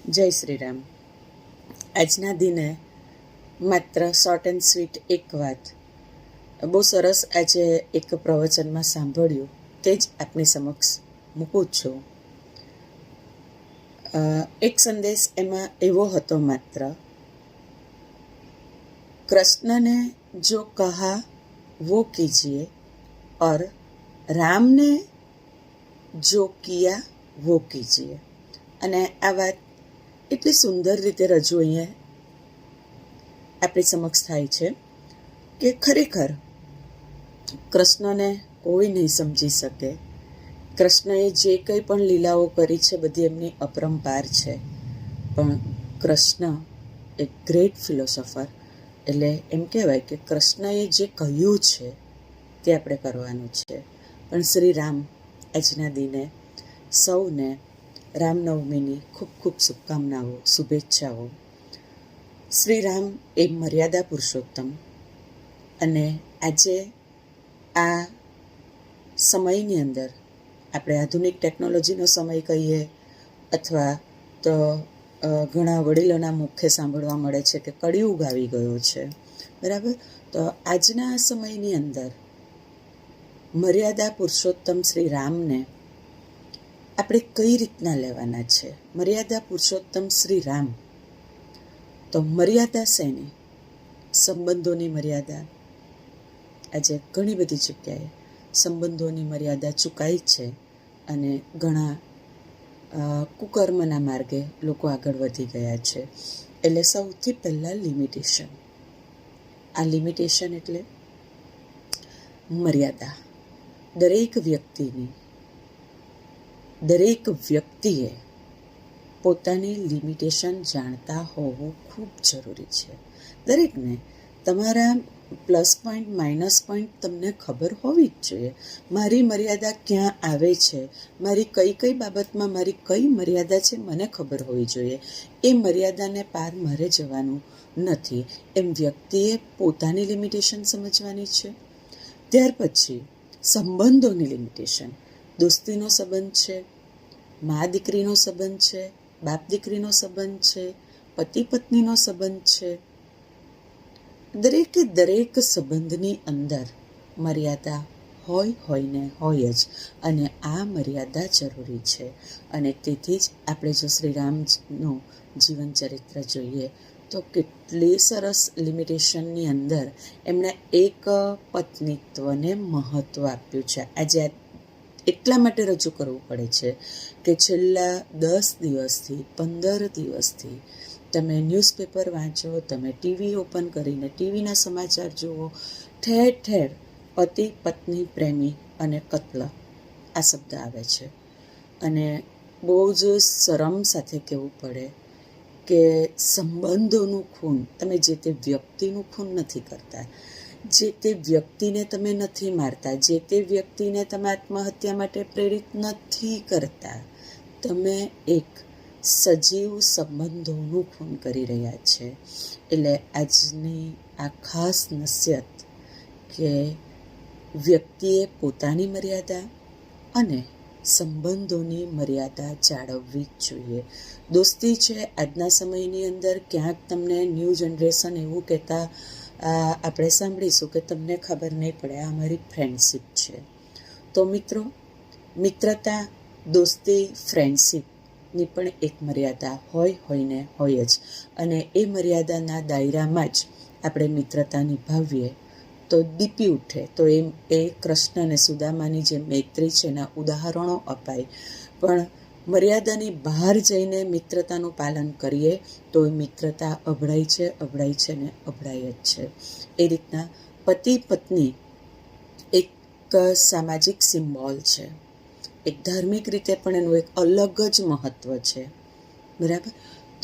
જય શ્રી રામ. આજના દિને માત્ર શોર્ટ એન્ડ સ્વીટ એક વાત બહુ સરસ આજે એક પ્રવચનમાં સાંભળ્યું, તે જ આપની સમક્ષ મૂકું છું. એક સંદેશ એમાં એવો હતો માત્ર, कृष्ण ने जो कहा वो कीजिए और राम ने जो किया वो कीजिए. અને આ વાત એટલી સુંદર રીતે રજૂ અહીંયા આપણી સમક્ષ થાય છે કે ખરેખર કૃષ્ણને કોઈ નહીં સમજી શકે. કૃષ્ણએ જે કંઈ પણ લીલાઓ કરી છે બધી એમની અપરંપાર છે, પણ કૃષ્ણ એક ગ્રેટ ફિલોસોફર, એટલે એમ કહેવાય કે કૃષ્ણએ જે કહ્યું છે તે આપણે કરવાનું છે. પણ શ્રી રામ આજના દિને સૌને રામનવમીની ખૂબ ખૂબ શુભકામનાઓ, શુભેચ્છાઓ. શ્રી રામ એ મર્યાદા પુરુષોત્તમ, અને આજે આ સમયની અંદર આપણે આધુનિક ટેકનોલોજીનો સમય કહીએ અથવા તો ઘણા વડીલોના મુખે સાંભળવા મળે છે કે કળિયુગ આવી ગયો છે, બરાબર. તો આજના સમયની અંદર મર્યાદા પુરુષોત્તમ શ્રી રામને આપણે કઈ રીતના લેવાના છે? મર્યાદા પુરુષોત્તમ શ્રી રામ, તો મર્યાદા શેની? સંબંધોની મર્યાદા. આજે ઘણી બધી જગ્યાએ સંબંધોની મર્યાદા ચૂકાઈ છે અને ઘણા કુકર્મના માર્ગે લોકો આગળ વધી ગયા છે. એટલે સૌથી પહેલાં લિમિટેશન. આ લિમિટેશન એટલે મર્યાદા. દરેક વ્યક્તિએ પોતાની લિમિટેશન જાણતા હોવું ખૂબ જરૂરી છે. દરેકને તમારા પ્લસ પોઈન્ટ, માઇનસ પોઈન્ટ તમને ખબર હોવી જ જોઈએ. મારી મર્યાદા ક્યાં આવે છે, મારી કઈ કઈ બાબતમાં મારી કઈ મર્યાદા છે મને ખબર હોવી જોઈએ. એ મર્યાદાને પાર મારે જવાનું નથી, એમ વ્યક્તિએ પોતાની લિમિટેશન સમજવાની છે. ત્યાર પછી સંબંધોની લિમિટેશન. દોસ્તીનો સંબંધ છે, મા દીકરીનો સંબંધ છે, બાપ દીકરીનો સંબંધ છે, પતિ પત્નીનો સંબંધ છે. દરેક સંબંધની અંદર મર્યાદા હોય ને હોય જ, અને આ મર્યાદા જરૂરી છે. અને તેથી જ આપણે જો શ્રીરામનું જીવન ચરિત્ર જોઈએ તો કેટલી સરસ લિમિટેશનની અંદર એમણે એક પત્નીત્વને મહત્ત્વ આપ્યું છે. આજે એટલા માટે રજૂ કરવું પડે છે કે છેલ્લા 10 દિવસથી 15 દિવસથી તમે ન્યૂઝપેપર વાંચો, તમે ટીવી ઓપન કરીને ટીવીના સમાચાર જુઓ, ઠેર ઠેર પતિ પત્ની પ્રેમી અને કત્લ આ શબ્દ આવે છે. અને બહુ જ શરમ સાથે કહેવું પડે કે સંબંધોનું ખૂન, તમે જે તે વ્યક્તિનું ખૂન નથી કરતા, જે તે વ્યક્તિને તમે નથી મારતા, જે તે વ્યક્તિને તમે આત્મહત્યા માટે પ્રેરિત નથી કરતા, તમે એક સજીવ સંબંધોનું ખૂન કરી રહ્યા છે. એટલે આજની આ ખાસ નસીહત કે વ્યક્તિએ પોતાની મર્યાદા અને સંબંધોની મર્યાદા જાળવવી જ જોઈએ. દોસ્તી છે આજના સમયની અંદર ક્યાંક તમને ન્યૂ જનરેશન એવું કહેતા આપણે સાંભળીશું કે તમને ખબર નહીં પડે, આ અમારી ફ્રેન્ડશીપ છે. તો મિત્રો, મિત્રતા, દોસ્તી, ફ્રેન્ડશીપની પણ એક મર્યાદા હોય ને હોય જ, અને એ મર્યાદાના દાયરામાં જ આપણે મિત્રતા નિભાવીએ તો દીપી ઉઠે. તો એ કૃષ્ણ અને સુદામાની જે મૈત્રી છે એના ઉદાહરણો અપાય. પણ મર્યાદાની બહાર જઈને મિત્રતાનું પાલન કરીએ તો એ મિત્રતા અભડાય છે ને અભડાય જ છે. એ રીતના પતિ પત્ની એક સામાજિક સિમ્બોલ છે, એક ધાર્મિક રીતે પણ એનું એક અલગ જ મહત્ત્વ છે, બરાબર.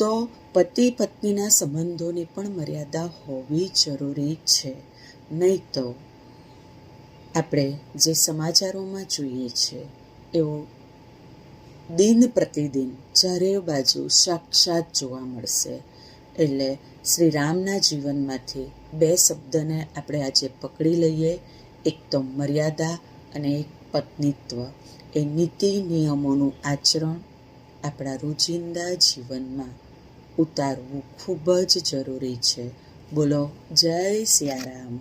તો પતિ પત્નીના સંબંધોની પણ મર્યાદા હોવી જરૂરી છે. નહીં તો આપણે જે સમાચારોમાં જોઈએ છીએ એવું દિન પ્રતિદિન ચારે બાજુ સાક્ષાત જોવા મળશે. એટલે શ્રી રામના જીવનમાંથી 2 શબ્દને આપણે આજે પકડી લઈએ, એક તો મર્યાદા અને એક પત્નીત્વ. એ નીતિ નિયમોનું આચરણ આપણા રોજિંદા જીવનમાં ઉતારવું ખૂબ જ જરૂરી છે. બોલો જય સિયારામ.